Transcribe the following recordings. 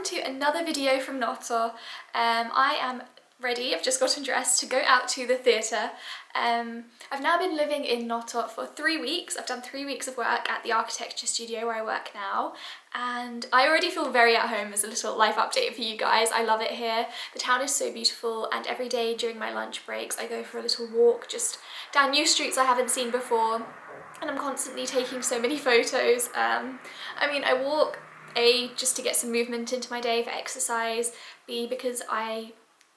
welcome to another video from Noto. I am ready, I've just gotten dressed to go out to the theatre. I've now been living in Noto for 3 weeks. I've done 3 weeks of work at the architecture studio where I work now, and I already feel very at home. As a little life update for you guys, I love it here. The town is so beautiful, and every day during my lunch breaks I go for a little walk just down new streets I haven't seen before, and I'm constantly taking so many photos. I walk A, just to get some movement into my day for exercise, B, because I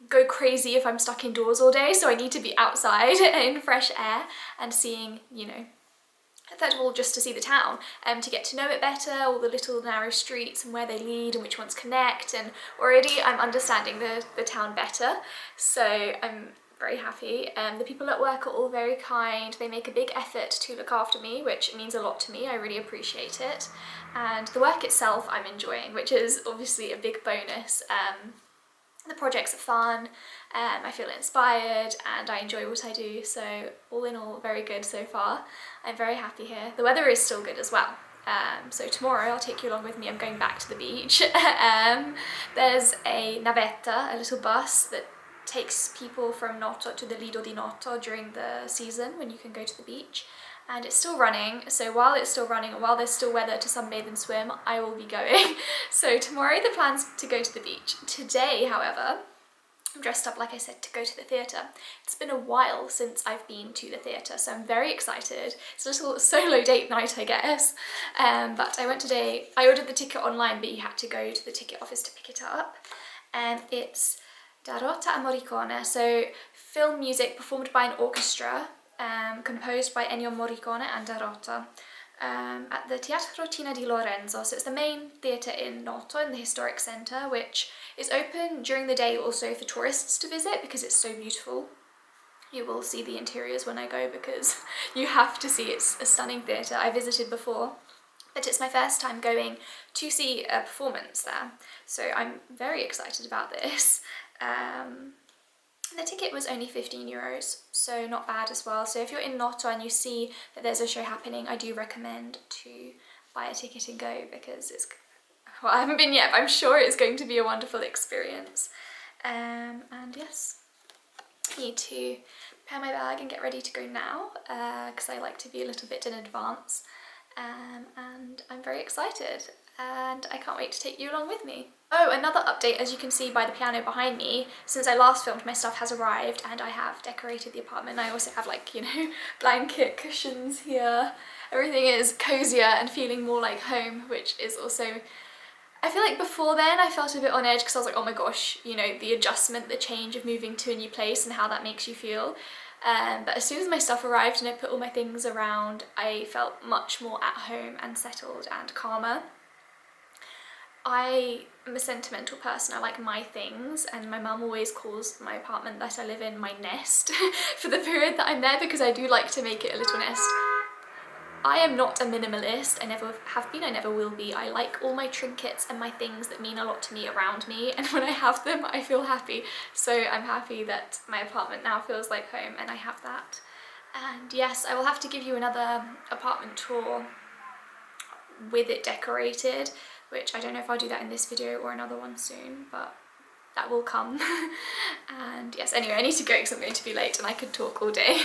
go crazy if I'm stuck indoors all day, so I need to be outside in fresh air and seeing, first of all, just to see the town, to get to know it better, all the little narrow streets and where they lead and which ones connect, and already I'm understanding the town better, so I'm very happy. The people at work are all very kind. They make a big effort to look after me, which means a lot to me. I really appreciate it. And the work itself I'm enjoying, which is obviously a big bonus. The projects are fun, I feel inspired, and I enjoy what I do, so all in all, very good so far. I'm very happy here. The weather is still good as well. So tomorrow I'll take you along with me. I'm going back to the beach. There's a navetta, a little bus that takes people from Noto to the Lido di Noto during the season when you can go to the beach, and it's still running, so while it's still running and while there's still weather to sunbathe and swim, I will be going. So tomorrow the plan's to go to the beach. Today, however, I'm dressed up, like I said, to go to the theatre. It's been a while since I've been to the theatre, so I'm very excited. It's a little solo date night, I guess. But I went today, I ordered the ticket online, but you had to go to the ticket office to pick it up. And it's Rota and Morricone, so film music performed by an orchestra, composed by Ennio, Morricone and Rota, at the Teatro Tina di Lorenzo. So it's the main theatre in Noto, in the historic centre, which is open during the day also for tourists to visit because it's so beautiful. You will see the interiors when I go because you have to see. It's a stunning theatre. I visited before, but it's my first time going to see a performance there, so I'm very excited about this. The ticket was only €15, so not bad as well. So if you're in Noto and you see that there's a show happening, I do recommend to buy a ticket and go, because it's, well, I haven't been yet, but I'm sure it's going to be a wonderful experience. And yes, I need to prepare my bag and get ready to go now, because I like to be a little bit in advance. And I'm very excited, and I can't wait to take you along with me. Oh, another update, as you can see by the piano behind me, since I last filmed, my stuff has arrived and I have decorated the apartment. I also have, like, blanket cushions here. Everything is cozier and feeling more like home, which is also, I feel like before then I felt a bit on edge because I was like, oh my gosh, the adjustment, the change of moving to a new place and how that makes you feel. But as soon as my stuff arrived and I put all my things around, I felt much more at home and settled and calmer. I am a sentimental person. I like my things, and my mum always calls my apartment that I live in my nest for the period that I'm there, because I do like to make it a little nest. I am not a minimalist. I never have been, I never will be. I like all my trinkets and my things that mean a lot to me around me, and when I have them I feel happy. So I'm happy that my apartment now feels like home and I have that. And yes, I will have to give you another apartment tour with it decorated, which I don't know if I'll do that in this video or another one soon, but that will come. And yes, anyway, I need to go because I'm going to be late and I could talk all day.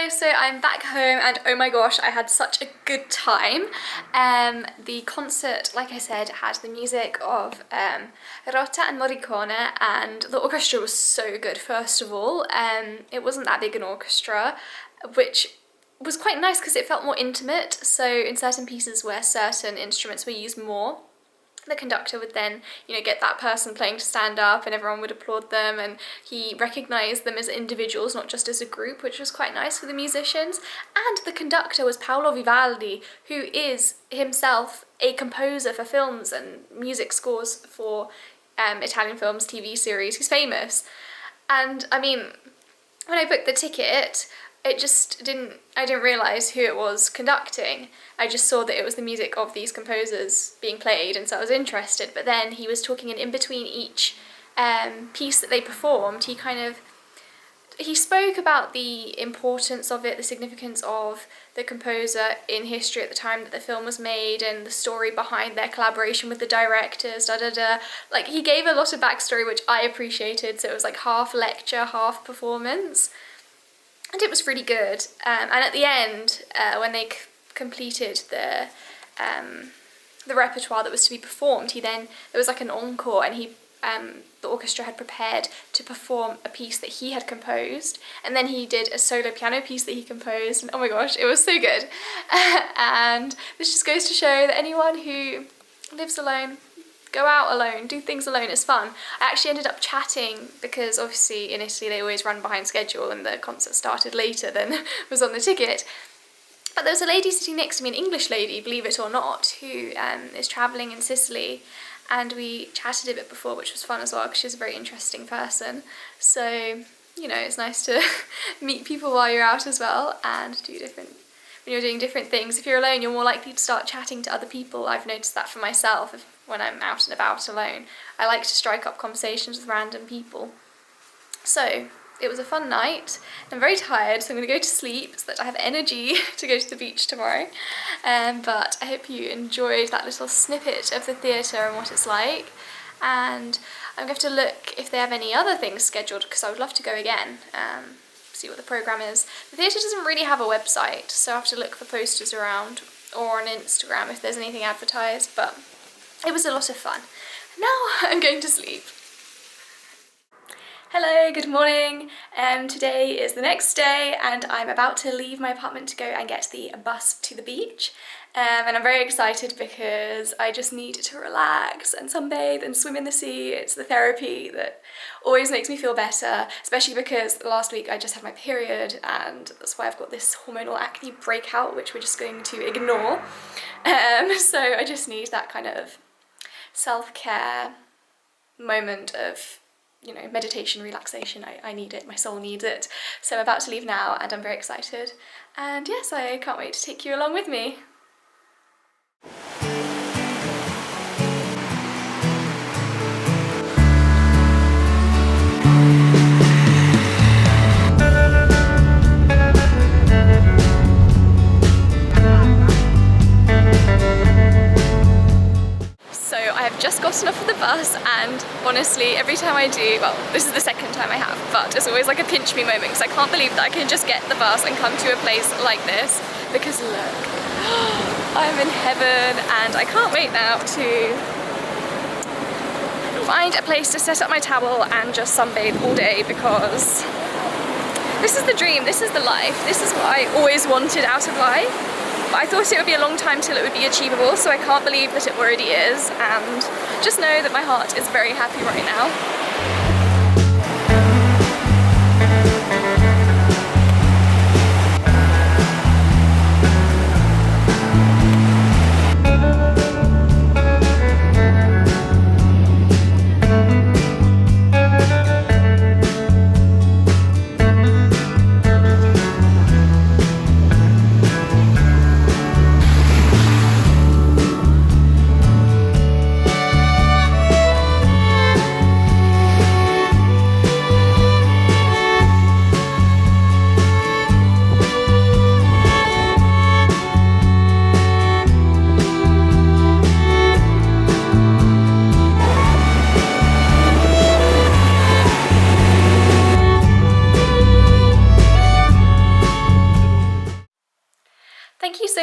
guys, so I'm back home and oh my gosh, I had such a good time. The concert, like I said, had the music of Rota and Morricone, and the orchestra was so good. First of all, it wasn't that big an orchestra, which was quite nice because it felt more intimate. So in certain pieces where certain instruments were used more, the conductor would then, get that person playing to stand up and everyone would applaud them, and he recognised them as individuals, not just as a group, which was quite nice for the musicians. And the conductor was Paolo Vivaldi, who is himself a composer for films and music scores for Italian films, TV series. He's famous. And I mean, when I booked the ticket, I didn't realise who it was conducting. I just saw that it was the music of these composers being played, and so I was interested. But then he was talking, and in between each piece that they performed, he spoke about the importance of it, the significance of the composer in history at the time that the film was made, and the story behind their collaboration with the directors, Like, he gave a lot of backstory, which I appreciated, so it was like half lecture, half performance. And it was really good. And at the end, when they completed the repertoire that was to be performed, there was like an encore, and the orchestra had prepared to perform a piece that he had composed, and then he did a solo piano piece that he composed, and oh my gosh, it was so good. And this just goes to show that anyone who lives alone, go out alone, do things alone, it's fun. I actually ended up chatting, because obviously in Italy they always run behind schedule and the concert started later than was on the ticket. But there was a lady sitting next to me, an English lady, believe it or not, who is travelling in Sicily, and we chatted a bit before, which was fun as well, because she's a very interesting person. So, it's nice to meet people while you're out as well, and when you're doing different things. If you're alone, you're more likely to start chatting to other people. I've noticed that for myself when I'm out and about alone. I like to strike up conversations with random people. So it was a fun night. I'm very tired, so I'm going to go to sleep so that I have energy to go to the beach tomorrow. But I hope you enjoyed that little snippet of the theatre and what it's like. And I'm going to have to look if they have any other things scheduled, because I would love to go again. See what the programme is. The theatre doesn't really have a website, so I have to look for posters around or on Instagram if there's anything advertised, but it was a lot of fun. Now I'm going to sleep. Hello, good morning. Today is the next day and I'm about to leave my apartment to go and get the bus to the beach. And I'm very excited because I just need to relax and sunbathe and swim in the sea. It's the therapy that always makes me feel better, especially because last week I just had my period, and that's why I've got this hormonal acne breakout, which we're just going to ignore. So I just need that kind of self-care moment of, meditation, relaxation. I need it, my soul needs it. So I'm about to leave now and I'm very excited. And yes, I can't wait to take you along with me. So I have just gotten off of the bus, and honestly every time I do, well, this is the second time I have, but it's always like a pinch me moment, because I can't believe that I can just get the bus and come to a place like this, because look, I'm in heaven, and I can't wait now to find a place to set up my towel and just sunbathe all day, because this is the dream, this is the life, this is what I always wanted out of life. But I thought it would be a long time till it would be achievable, so I can't believe that it already is, and just know that my heart is very happy right now.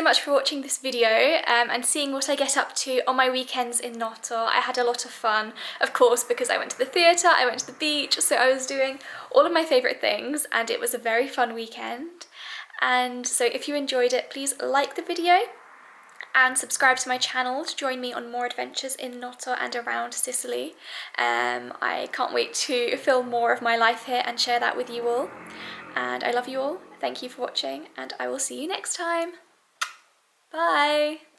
much for watching this video and seeing what I get up to on my weekends in Noto. I had a lot of fun, of course, because I went to the theatre, I went to the beach, so I was doing all of my favourite things and it was a very fun weekend. And so if you enjoyed it, please like the video and subscribe to my channel to join me on more adventures in Noto and around Sicily. I can't wait to film more of my life here and share that with you all. And I love you all. Thank you for watching and I will see you next time. Bye!